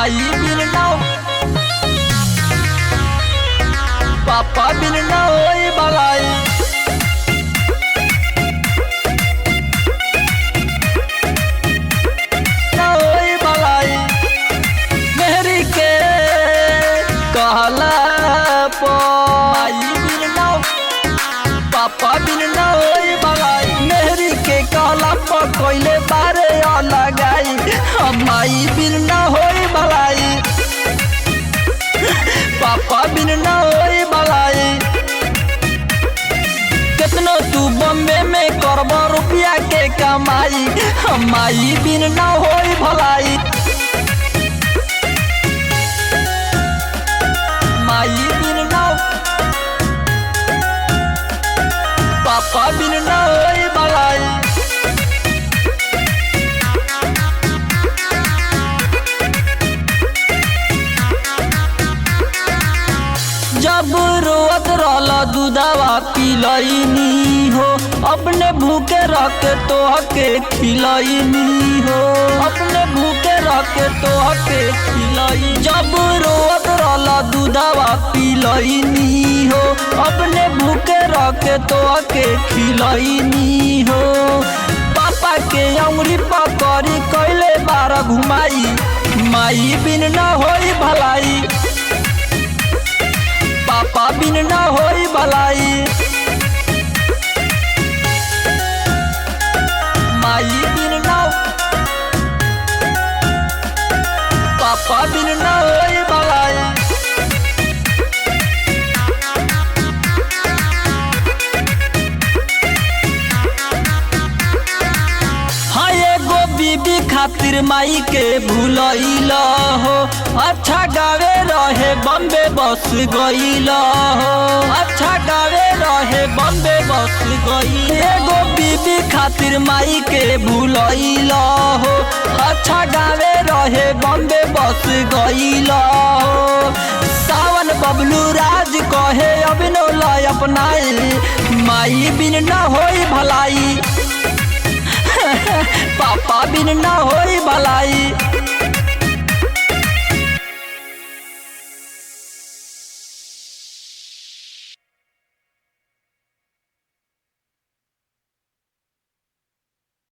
माई बिन ना पापा बिन ना होई भलाई। ना होई भलाई मेहरी के कहला माई बिन ना पापा बिन ना होई भलाई। मेहरी के कहला कोइले बारे लगाई माई बिन ना होई भलाई। पापा बिन ना होई भलाई। कितनो तू बम्बे में करब रुपया के कमाई माई बिन ना होई भलाई। माई बिन ना पापा बिन ना होई भलाई। जब रोत रहला दूधवा पिलईनी हो अपने भूखे रख तो हके खिलईनी हो। अपने भूखे रख तो हके खिलई। जब रोत रहला दूधवा पिलईनी हो अपने भूखे रख तो हके खिलईनी हो। पापा के अंगुरी पकड़ी कैले बार घुमाई माई बिन ना होई भलाई। पापा बिन ना होई भलाई। माई बिन ना पापा बिन ना होई भलाई। हाँ एगो बीबी खातिर माई के भूलैल हो। अच्छा गावे रहे बम्बे बस गईल हो। अच्छा गावे रहे बम्बे बस गईल। एगो बीबी खातिर माई के भूलैल हो। अच्छा गावे रहे बम्बे बस गईल हो। सावन बबलू राज कहे अभिनव लय अपनाई माई बिन ना होई भलाई। पापा बिन ना होई भलाई।